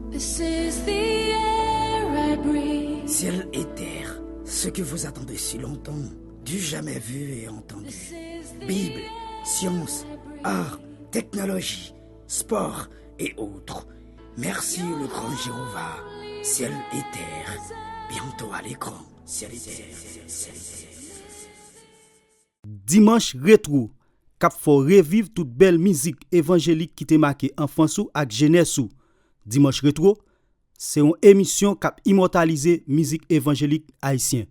This is the air I breathe. Ciel et terre, ce que vous attendez si longtemps, du jamais vu et entendu. Bible, science, art, technologie, sport et autres. Merci le grand Jéhovah. Ciel et terre, bientôt à l'écran. Ciel et terre, ciel et terre. Dimanche rétro, cap faut revivre toute belle musique évangélique qui te marqué enfance ou ak jeunesse ou. Dimanche rétro, c'est une émission cap immortaliser musique évangélique haïtien.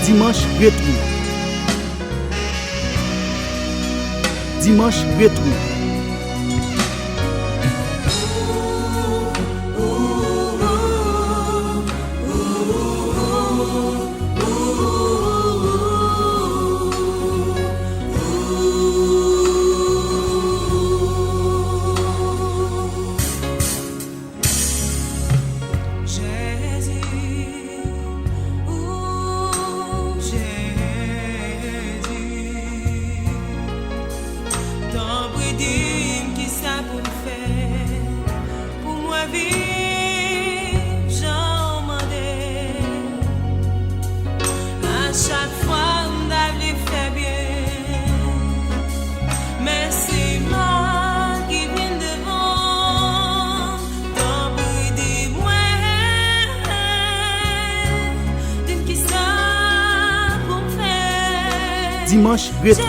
Dimanche rétro. Dimanche rétro. Dimanche rétro.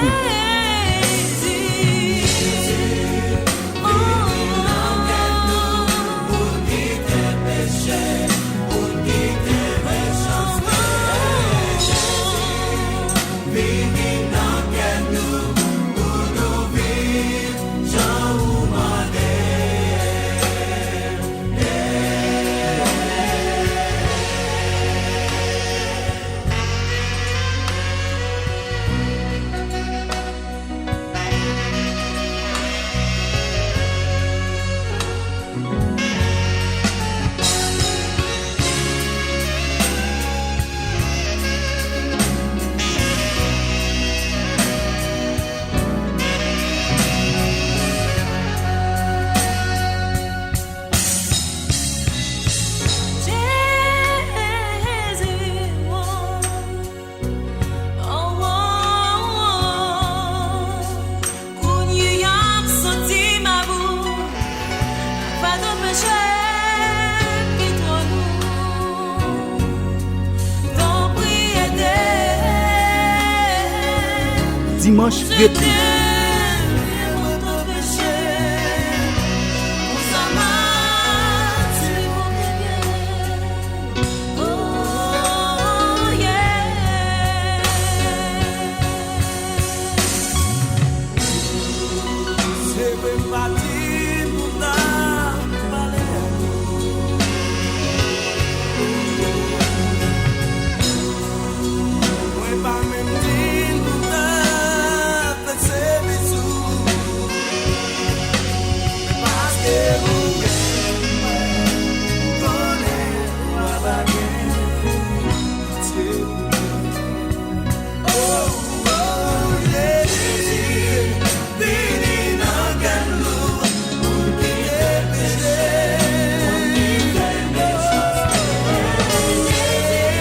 Dimanche rétro.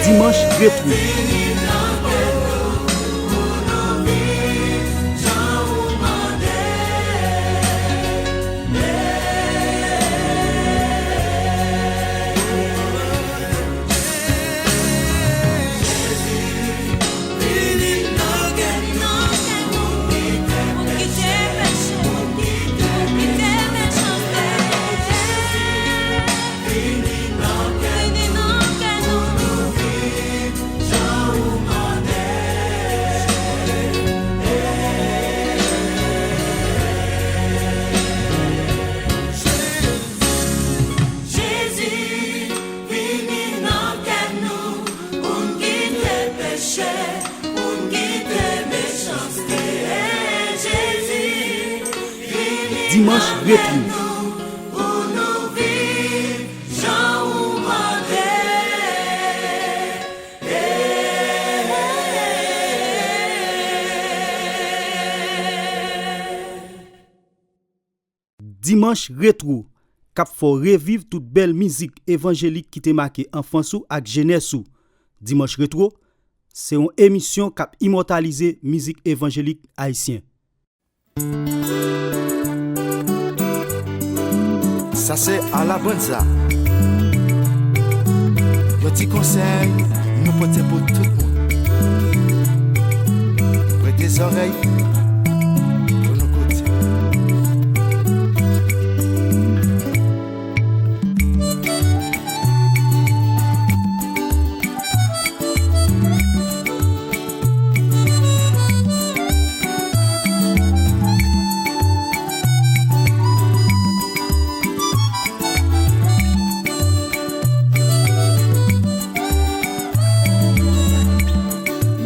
Dimanche rétro. Dimanche rétro. Dimanche rétro, cap faut revivre toute belle musique évangélique qui te marqué enfance ou ak jeunesse ou. Dimanche rétro, c'est une émission cap immortaliser musique évangélique haïtien. Ça c'est à la bonne ça. Yo petit conseil, nous porter pour tout le monde. Prêtez tes oreilles pour nous côtés.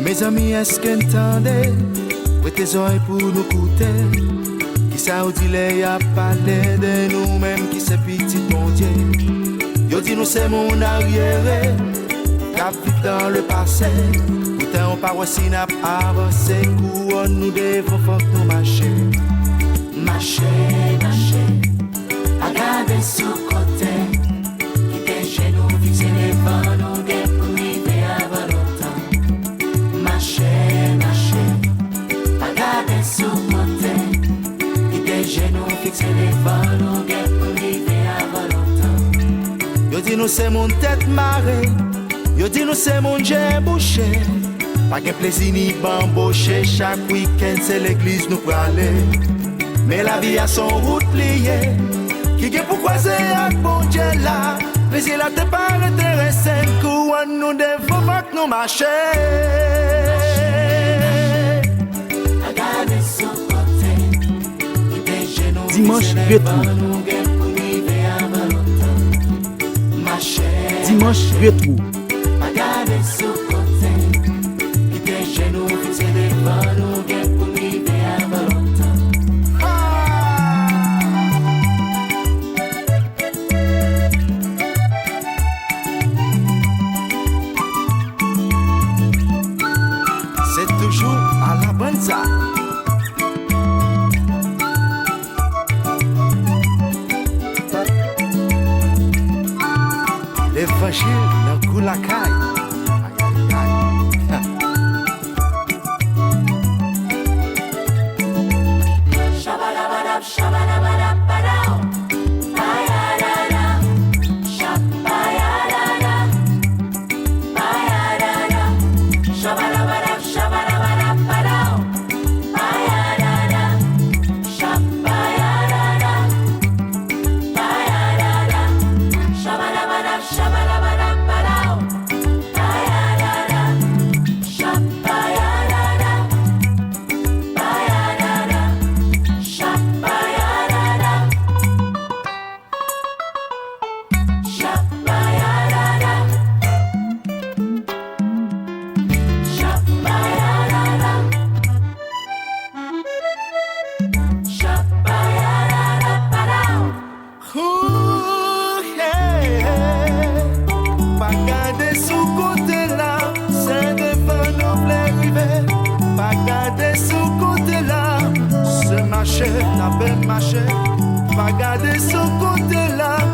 Mes amis, est-ce que entendez? Prêtez tes oreilles pour nous écouter. Qui ça ou dit les a parlé de nous-mêmes qui c'est petit bon Dieu. Yo dit nous c'est mon arrière, cap vite dans le passé. Pourtant on pas aussi n'a pas avancé. Couronne nous devons faut nous marcher. Marcher, regarder sous côté. Qui t'es chez nous fixer les vents nous pour arriver avant longtemps. Marcher, regarder sous côté. Qui t'es chez nous fixer les vents nous pour arriver avant longtemps. Yo dit nous c'est mon tête marée. Yo dit nous c'est mon j'ai bouché. Pas de plaisir ni bamboché. Chaque week-end c'est l'église nous pour aller. Mais la vie a son route liée. Qui est pour croiser avec bon Dieu là. Plaisir là te pas intéressé. Couronne nous devons pas que nous marcher. Regardez son côté. Dimanche rétro. Dimanche rétro. Regardez son côté. Qui t'es chez nous, fixer des vents, nous guettes pour arriver avant longtemps. C'est toujours à la bonne ça. L'évangile dans coup la caille.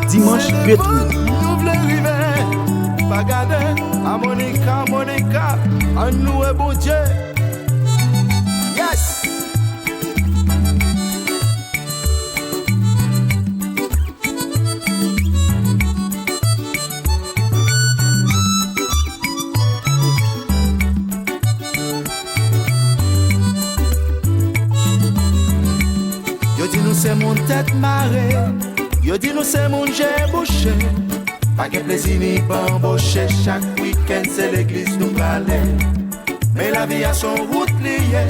Dimanche rétro. Nous voulons arriver. Pas garder harmonica, en nous est bon Dieu. Yes. Yo dis nous c'est mon tête marée. Yo dis nous c'est mon j'ai bouché. Pas de plaisir ni bamboché. Chaque week-end c'est l'église nous parler. Mais la vie a son route liée.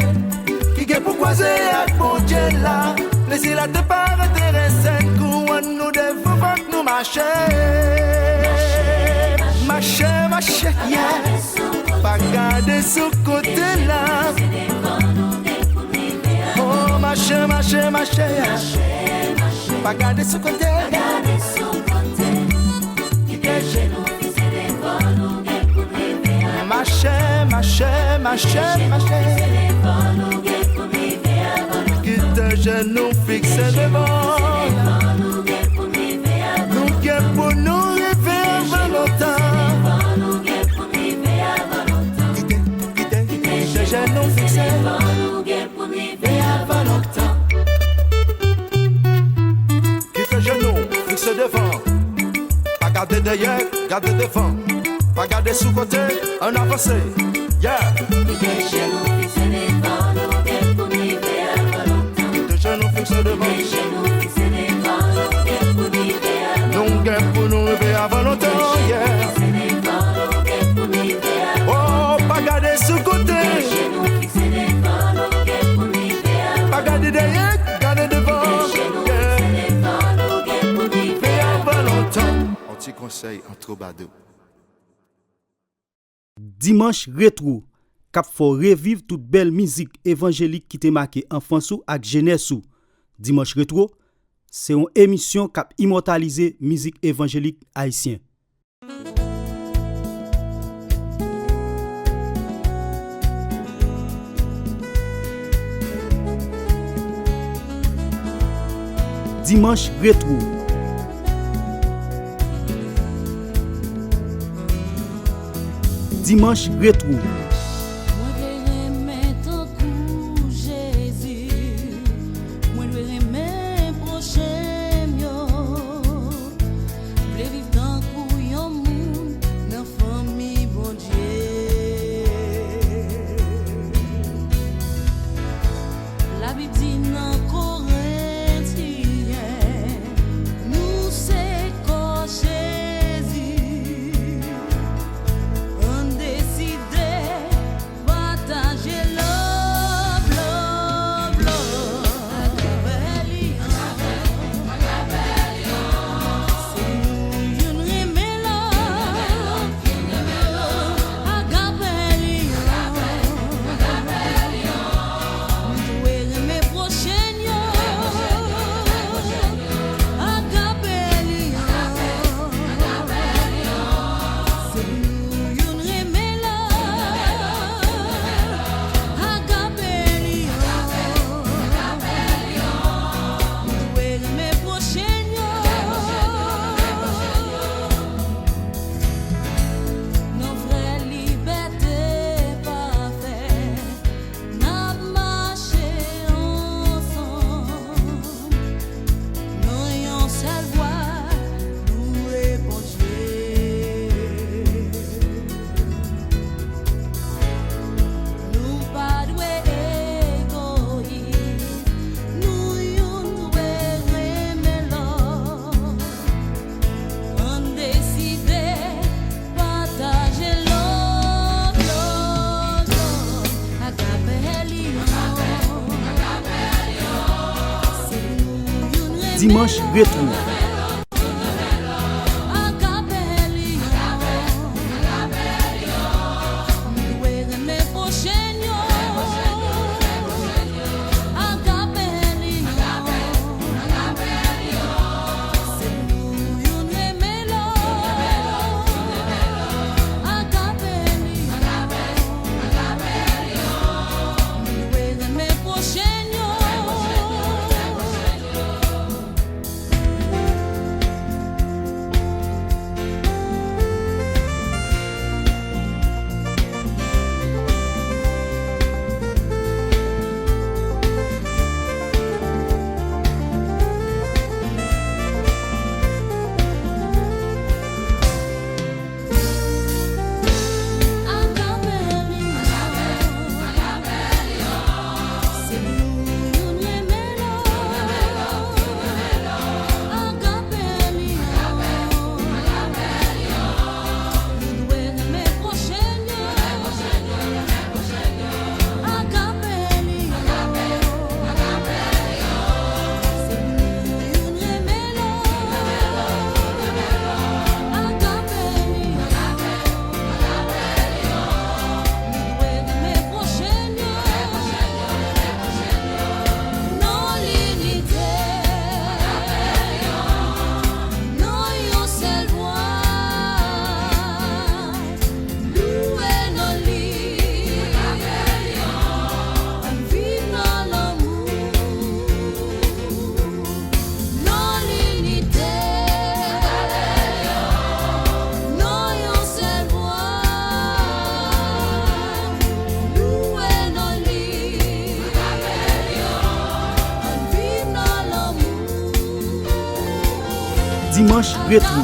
Qui est pour croiser avec bon Dieu là. Plaisir là te pas intéressé. Couronne nous devons pas nous marcher. Marcher, yeah. Pas garder ce côté là. Oh marcher, yeah. Pas garder ce côté. Qui t'es chez nous, c'est des bonnes pour arriver. Marcher. Qui t'es chez nous, fixe devant. derrière, garde devant. Pas garder sous côté, en avancé. Yeah. Des genoux fixés devant, nous guettes pour vivre avant longtemps. Des genoux fixés devant. Des genoux fixés devant, nous guettes pour vivre avant longtemps. Nous guettes pour nous vivre avant longtemps. Yeah. Fixés devant, nous guettes pour vivre avant. Oh, pas garder sous côté. Des genoux fixés devant, nous guettes pour vivre avant. Pas garder derrière, garder devant. Des genoux fixés devant, nous guettes pour vivre Avant longtemps. Un petit conseil en troubadour. Dimanche rétro, cap faut revivre toute belle musique évangélique qui te marqué enfance ou ak jeunesse ou. Dimanche rétro, c'est une émission cap immortaliser musique évangélique haïtien. Dimanche rétro. Dimanche rétro. Moi je remets ton coup Jésus. Moi je remets prochain mieux. Je vivre tant coup yon moun dans famille bon Dieu. La Bible dit dans Corinthiens, nous c'est quoi Jésus. On décide partager love, love, love. C'est nous une remè love. Nous remè prochain yo. C'est nous une remè love. Nous remè prochain yo. Nos vraies libertés parfaites, n'a marché ensemble. Nous yon seule voix, nous répond Dieu. Nous pas doué égoïste, nous yon doué remè l'autre. On décide partager love, love, love. C'est nous une Dimanche rétro. Dimanche rétro.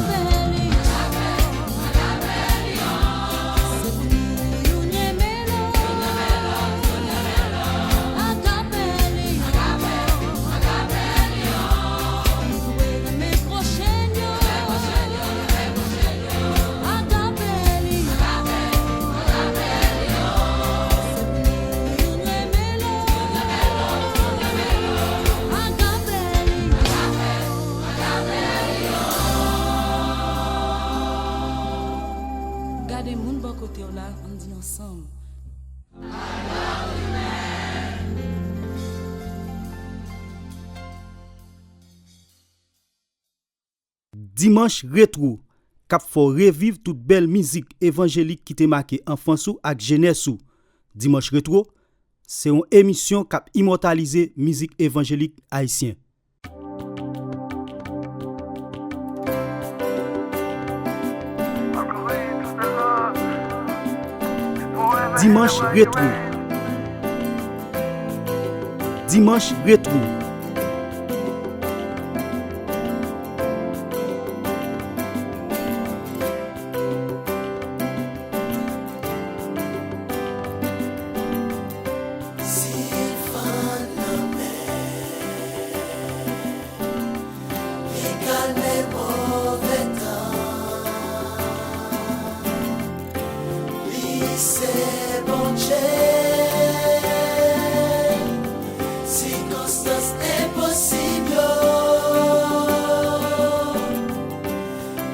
là, on dit ensemble. Dimanche rétro, cap faut revivre toute belle musique évangélique qui te marqué enfance ou ak jeunesse ou. Dimanche rétro, c'est une émission cap immortaliser musique évangélique haïtien. Dimanche rétro. Dimanche rétro. C'est bon Dieu, circonstances impossibles,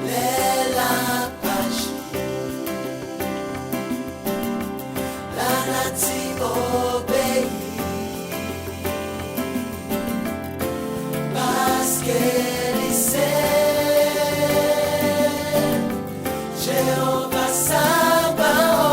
mais la page, la nature obéit, parce qu'elle sait, Jéhovah Sabaoth.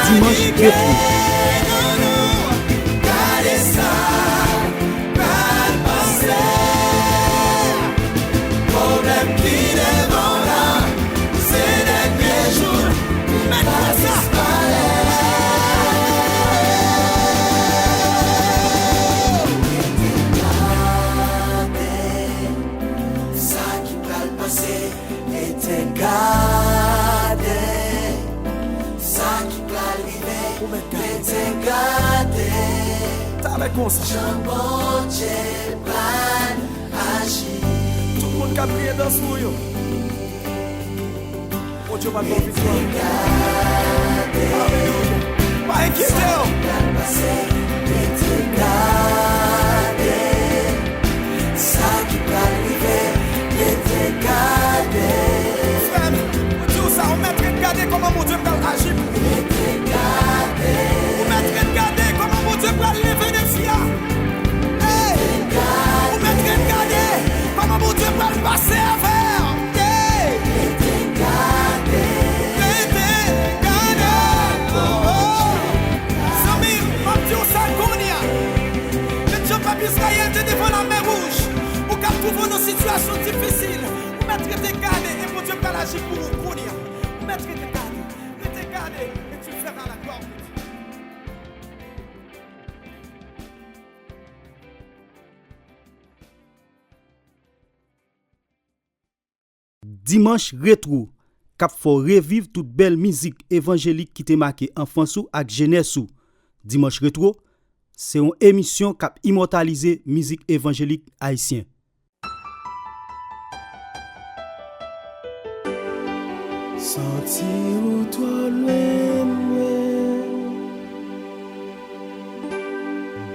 Dimanche rétro. Ça qui va le te gade. Avec comme ça. Jambon Dieu plan agir. Tout le monde qui a prié dans ce mouillon. Oh Dieu va te donner victoire. Alléluia. Pas inquiété. Ça qui va arriver, te gade. Frère, on dit ça, on met de regarder comment mon Dieu va agir. On met de regarder comment mon Dieu va lever les filles. On met de regarder comment mon Dieu va passer à faire. Israël te devant la mer rouge. Ou quand tu vois dans situation difficile, ou mettre tes gardes et pour Dieu va agir pour vous. Mettre tes gardes et tu feras la gloire. Dimanche rétro, cap faut revivre toute belle musique évangélique qui te marqué enfance ou ak jeunesse ou. Dimanche rétro, c'est une émission qui a immortalisé musique évangélique haïtienne. Senti ou toi loin.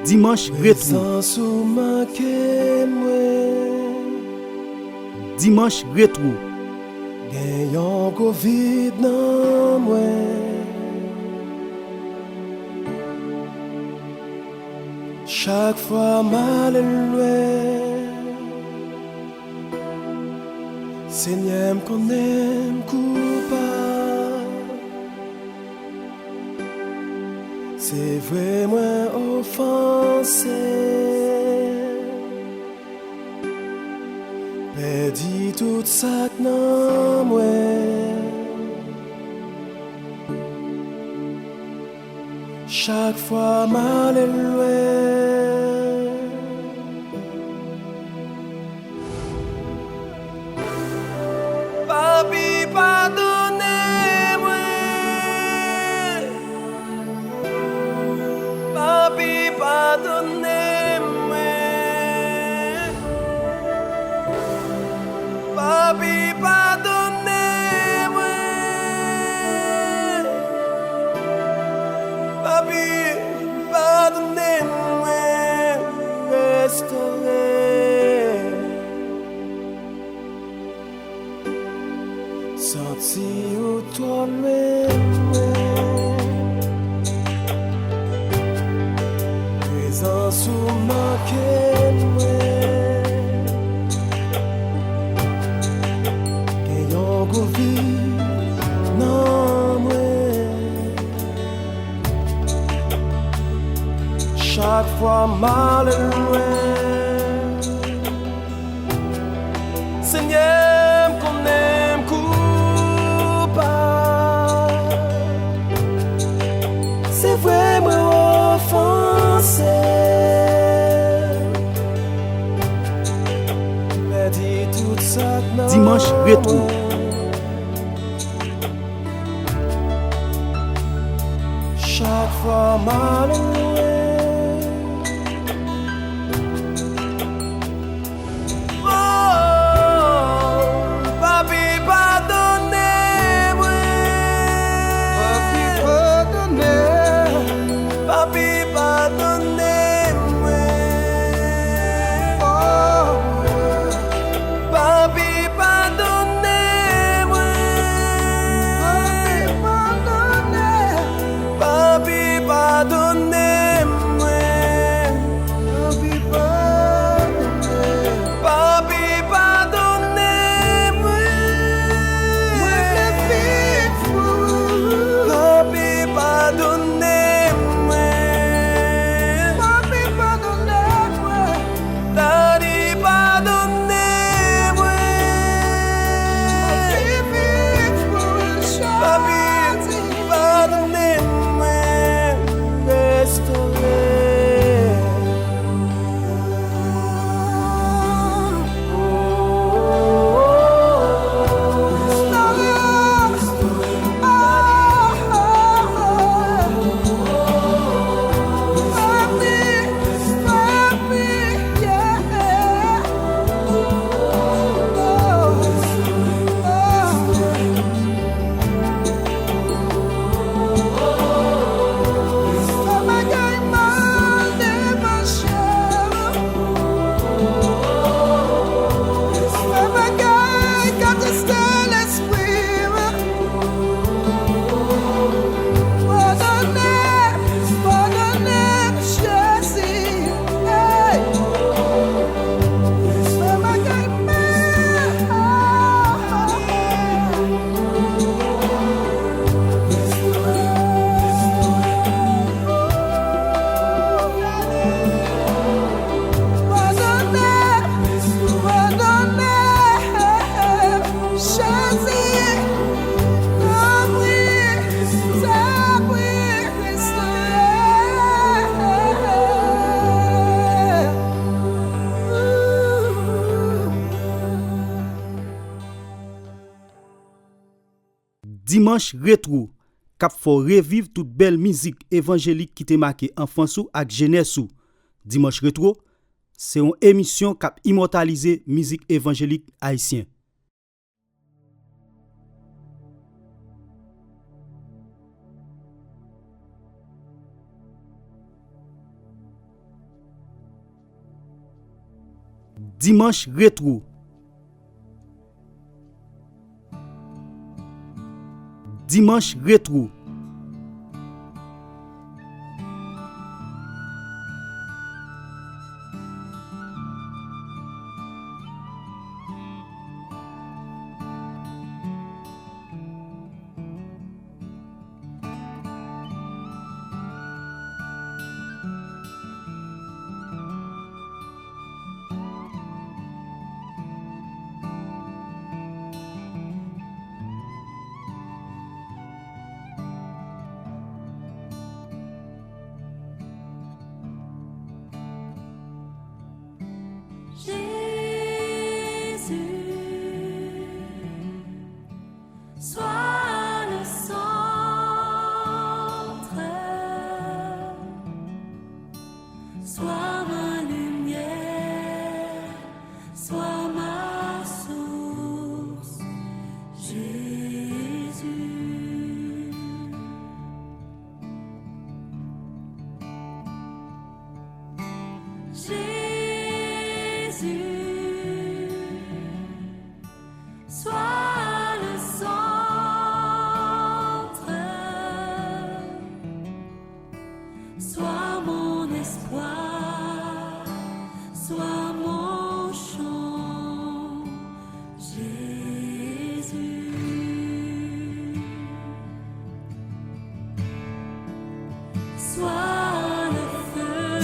Dimanche rétro. Dimanche rétro. Gagnant Covid dans moi. Chaque fois mal loin, Seigneur qu'on aime coupable. C'est vraiment offensé. Perdu tout ça dans moi. Chaque fois mal loin. Papi, pardonnez-moi. Papi, pardonnez-moi. Papi, pardonnez-moi. Papi, pardonnez-moi. Restaurez. Senti ou toi présence ou manqué qu'ayant goûté non moi chaque fois mal loin Seigneur qu'on aime c'est vraiment offensé. Dimanche rétro. Chaque fois mal pardonnez-moi. Dimanche rétro, cap faut revivre toute belle musique évangélique qui te marqué enfance ou ak jeunesse ou. Dimanche rétro, c'est une émission cap immortaliser musique évangélique haïtien. Dimanche rétro. Dimanche rétro. Sois le centre, sois ma lumière, sois ma source, Jésus. Jésus, sois le centre, sois mon espoir, sois mon chant, Jésus. Sois le feu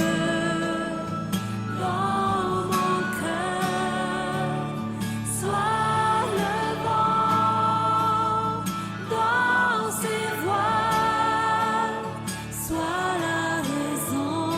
dans mon cœur, sois le vent dans ses voiles, sois la raison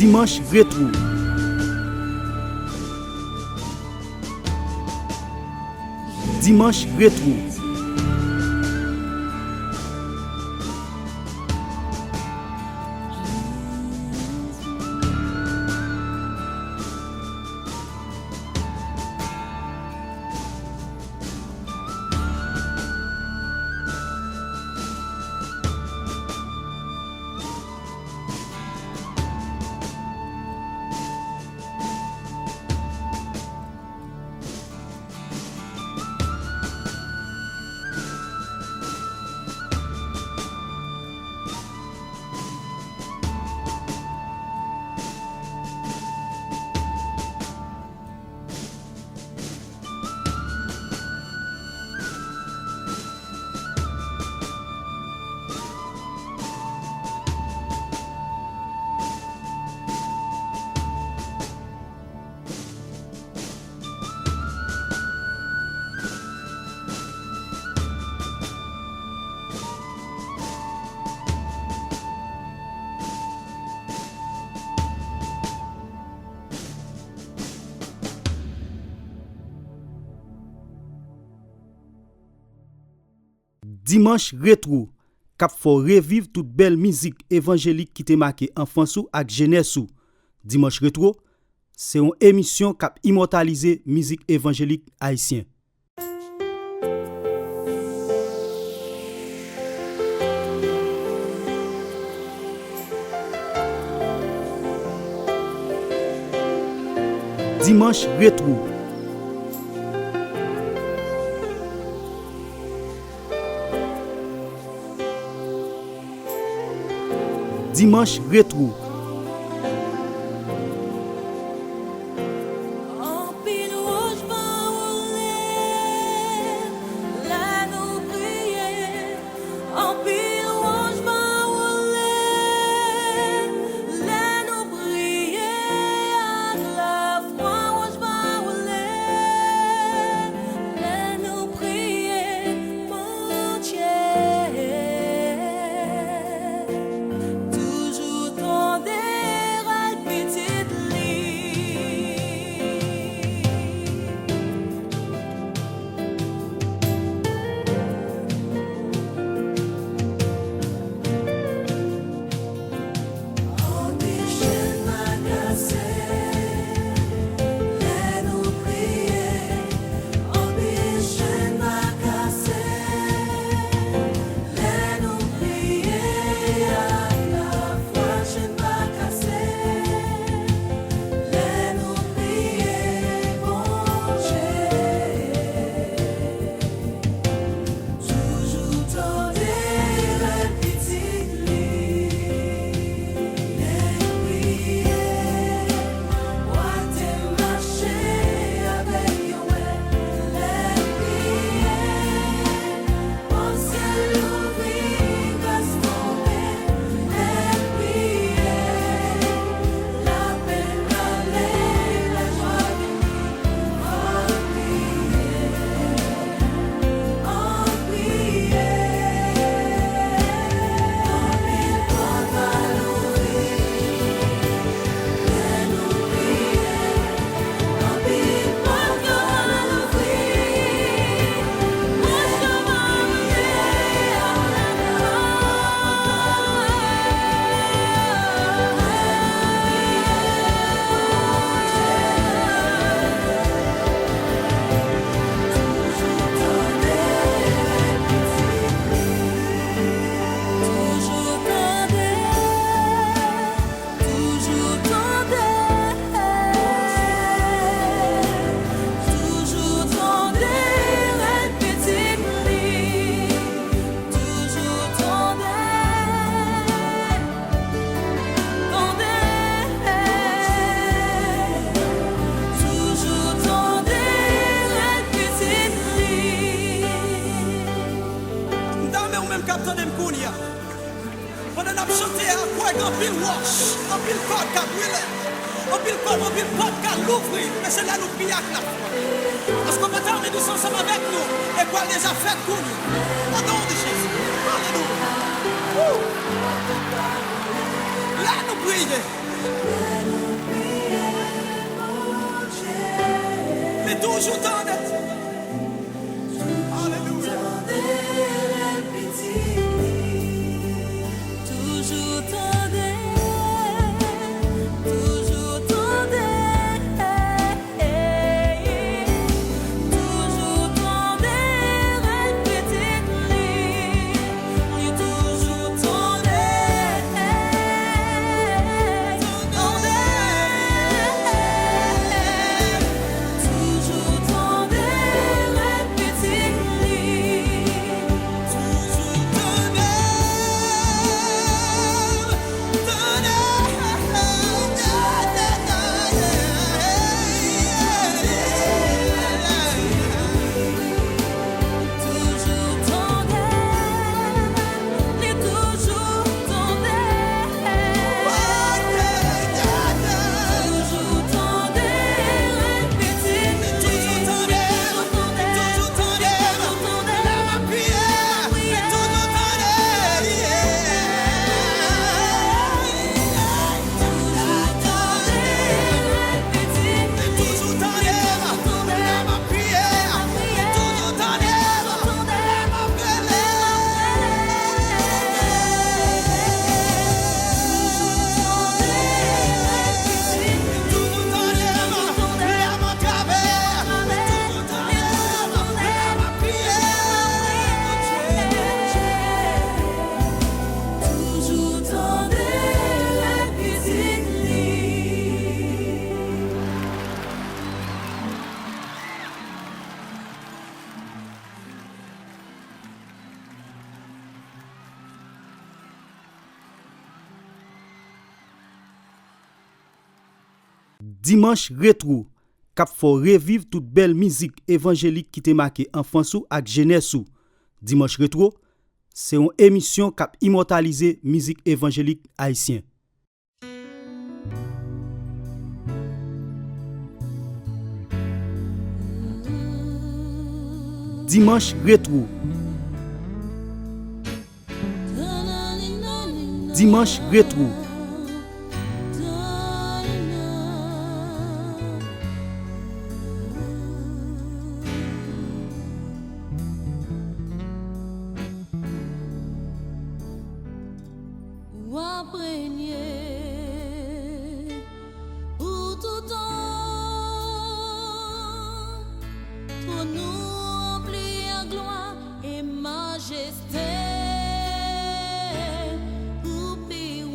Dimanche rétro. Dimanche rétro. Dimanche rétro, cap faut revivre toute belle musique évangélique qui te marqué enfance ou ak jeunesse ou. Dimanche rétro, c'est une émission cap immortaliser musique évangélique haïtien. Dimanche rétro. Dimanche rétro. En pile rouge va rouler, là nous prier. En pile rouge va rouler, là nous prier. La foi rouge va rouler, là nous prier, mon Dieu. Toujours tendre à petite lit. En déchaîne ma cassette, laisse-nous prier. En déchaîne ma cassette, laisse-nous prier. La foi chaîne ma cassette, laisse-nous prier, bon Dieu. Toujours tendre à petite lit. Les prier, moi t'ai marché avec yo, les prier, mon ciel ouvert, grâce tombée, les prier, la peine allée, la joie venue, en prier, en prier. En mille fois va l'ouvrir, laisse-nous prier. En mille fois va l'ouvrir, moi je toujours tendre, petite lit. Toujours tendre, toujours tendre, petite lit. Dame ou même captain de Mkounia. Pendant qu'on chanté à quoi un pile wash, un pile code qui brûle, un pile code qui l'ouvre, mais c'est là nous prions avec la foi. Parce qu'on va terminer tous ensemble avec nous et quoi déjà fait pour nous. Au nom de Jésus. Alléluia. Là nous prions. toujours tendez. Alléluia. Toujours tendez, toujours tendez, toujours tendez, répétez-le, toujours tendez, toujours tendez, répétez-le. Toujours tendez, les toujours tendez, toujours tendez, répétez, toujours tendez, la prière, toujours Dimanche rétro, kap fò revivre toute belle musique évangélique qui te marqué enfance ou ak jeunesse ou. Dimanche rétro, c'est une émission kap immortaliser musique évangélique haïtien. Dimanche rétro. Dimanche rétro. Ou imprégné pour tout temps, pour nous remplir gloire et majesté, pour pire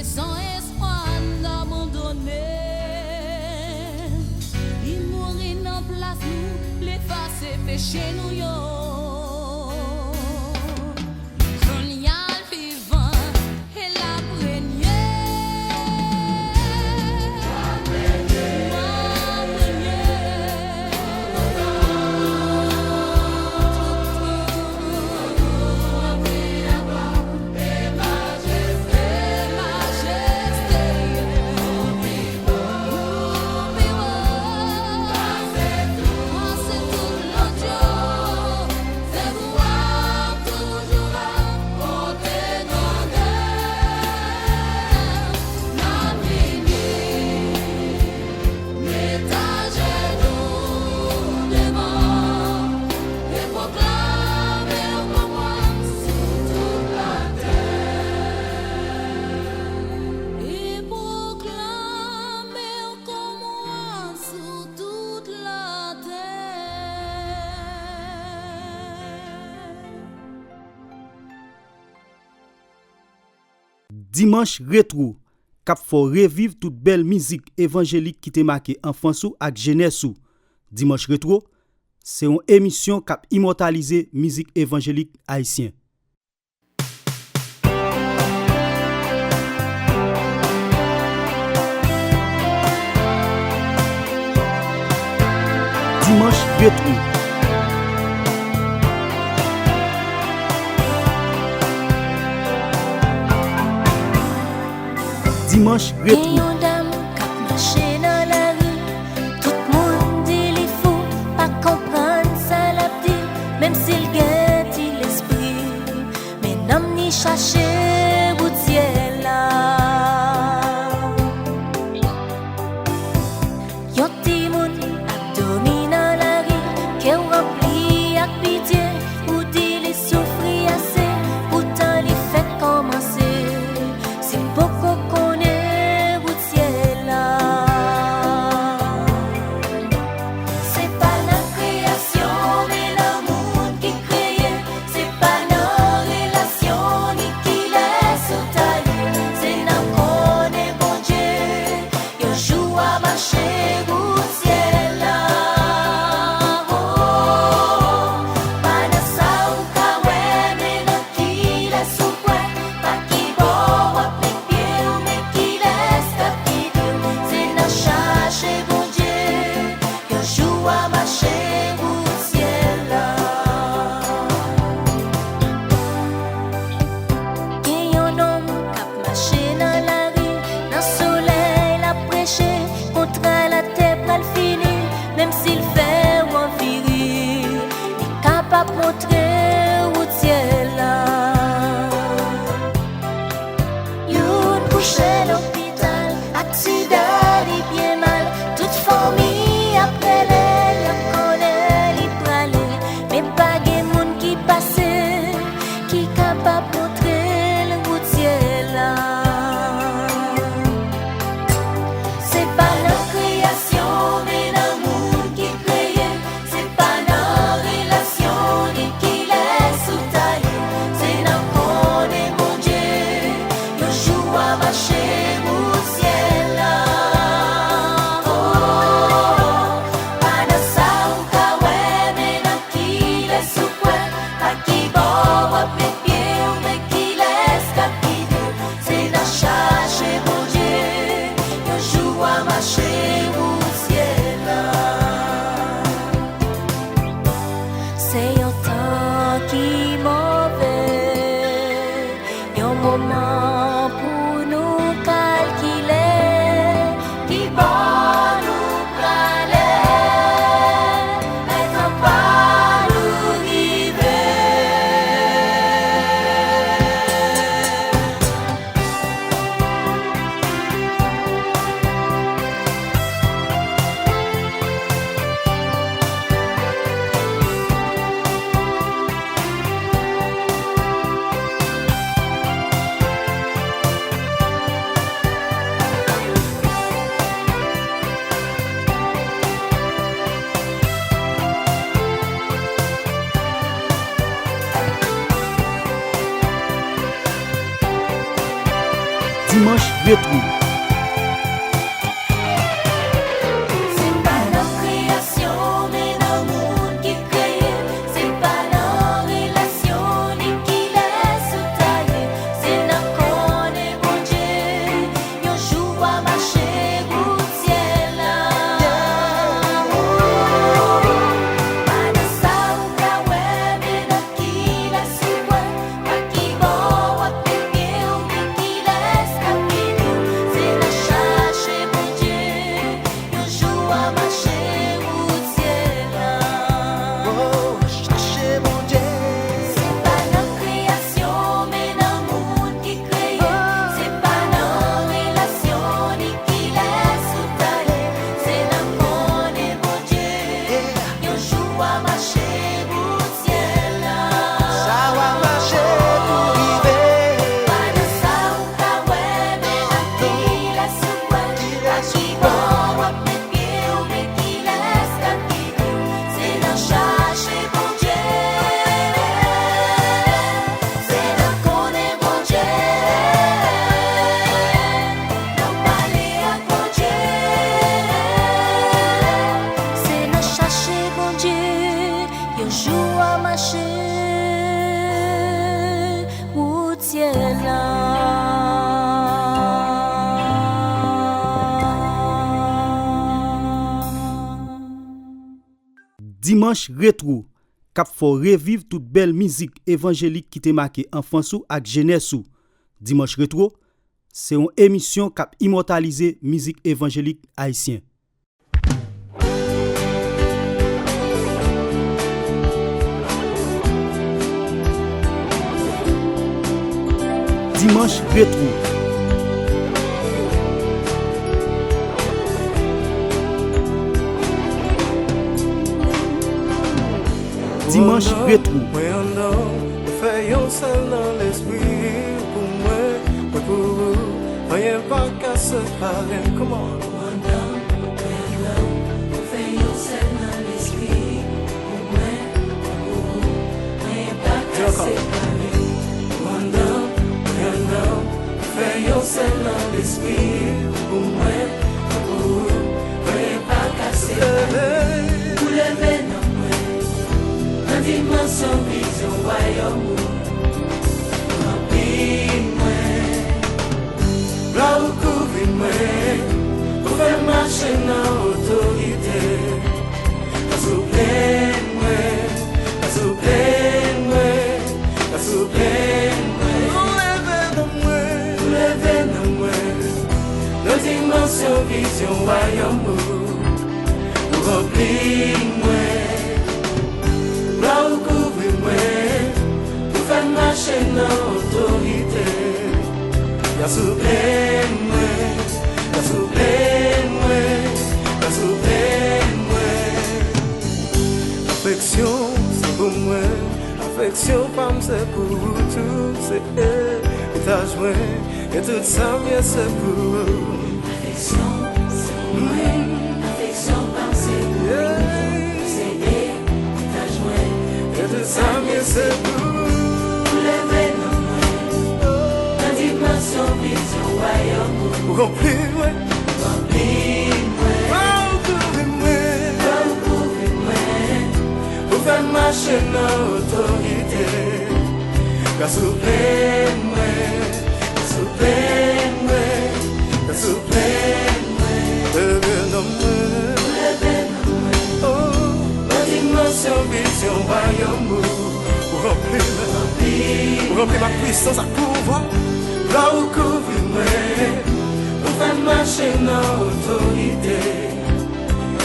Sans espoir d'abandonner, il mourit dans place nous, l'effacer péché nous yo. Colonial vivant et la Dimanche rétro, cap faut revivre toute belle musique évangélique qui te marqué enfance ou ak jeunesse ou. Dimanche rétro, c'est une émission cap immortaliser musique évangélique haïtien. Dimanche rétro. Dimanche rétro. Yon dame k'ap marché dans la rue, tout monde dit li fou, pas comprendre ça l'a dit, même s'il gagne l'esprit, mais n'am ni chercher boutier là. Yon ti moun ap dormi dans la rue, que rempli ak pitié, ou dit li souffri assez, pourtant li fait commencer, c'est beaucoup qu'on Rétro. C'est pas la création, mais dans le monde qui crée. C'est pas la relation, ni qui laisse tailler. C'est dans qu'on est bon Dieu. Yon joue à marcher bout de ciel là. Pas de ça ou ka ouais, mais dans qui laisse ouais. Pas qui bon, ou pépier ou qui laisse capiller. C'est la chercher bon Dieu. Yon joue à marcher bout de ciel là. Oh, cherchez mon Dieu. C'est pas la création, mais dans le monde qui crée. C'est pas la relation, ni qui laisse tailler. C'est dans qu'on est bon Dieu. Yon joue à marcher bout de ciel là. Ça va marcher pour arriver. Pas de ça ou ka ouais, mais dans qui laisse ouais. Pas qui bon, ou pépier ou qui laisse capiller. C'est dans chercher bon Dieu. C'est dans qu'on est bon Dieu. Dans parler à bon Dieu. C'est dans chercher bon Dieu. Yon joue à marcher bout de ciel là. Dimanche Rétro, k'ap fò revivre toute belle musique évangélique qui te marqué enfance ou ak jeunesse ou. Dimanche Rétro, c'est une émission k'ap immortaliser musique évangélique haïtien. Dimanche Rétro. Dimanche Rétro. Fais yon seul dans l'esprit pour moi, pour vous. Rien pas qu'à se parler, comment? Fais yon seul dans l'esprit pour moi, pour vous. Rien pas casser. Vous levez dans moi, dans dimension vision royaume. Remplis-moi, là où couvrir-moi, pour faire marcher dans l'autorité. Souplaine-moi, souplaine-moi, souplaine-moi. Levez dans moi, nos dimensions, vision, royaume. Nous remplis-moi, là où couvrir-moi, pour faire marcher dans l'autorité. Y'a souplaine-moi, y'a souplaine-moi, y'a souplaine-moi. Affection, c'est pour moi. Affection, femme, c'est pour tout. C'est elle, et t'as joué. Et tout ça, bien, c'est pour vous. Affection, c'est pour moi. Affection, c'est pour vous. C'est elle qui t'a joint. Et tout ça, bien, c'est pour vous. Levez dans moi, dans dimension, vision, royaume. Pour remplir, ouais. Remplis-moi, couvrir-moi, pour faire marcher dans l'autorité. Car souplaine-moi, souplaine-moi, souplaine-moi. Levez dans moi, oh, la dimension, vision, royaume. Pour remplir ma puissance à pouvoir. Là où couvrir-moi, pour faire marcher dans l'autorité.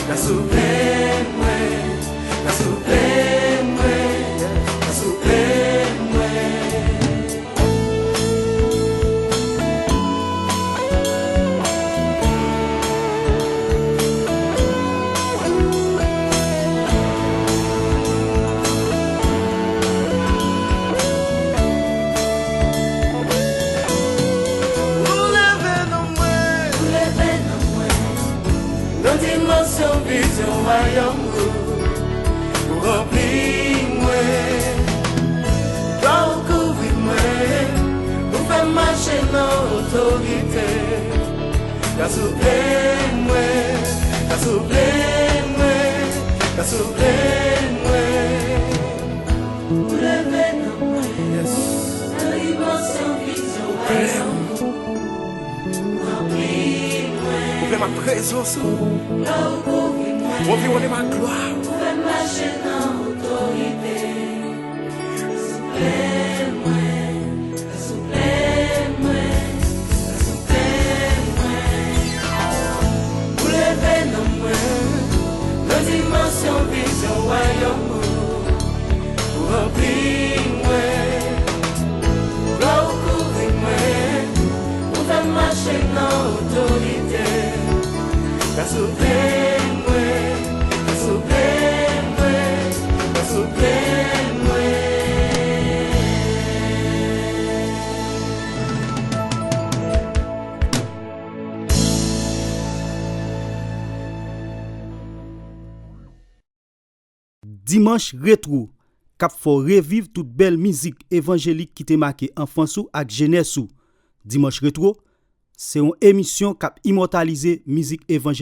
La souplaine-moi, la souplaine-moi, la souplaine-moi. dimension, vision, royaume. Pour remplir-moi, pour couvrir-moi, pour faire marcher marcher dans l'autorité. Qu'a soufflé moi, qu'a soufflé moi, qu'a soufflé moi. Vous levez nos mains, dans dimension vision, remplis-moi. Ouvrez ma présence, Là où couvre-moi, ouvrez ma gloire. vous pouvez marcher dans l'autorité. Soufflez-moi, soufflez-moi, soufflez-moi. Vous levez nos mains, dans dimension vision, royaume. Remplis-moi, Là où couvre-moi, vous pouvez marcher dans l'autorité. qu'a soufflé moi, qu'a soufflé moi, qu'a soufflé moi. Dimanche rétro, cap faut revivre toute belle musique évangélique qui te marqué enfance ou ak jeunesse ou. Dimanche rétro, c'est une émission cap immortaliser musique évangélique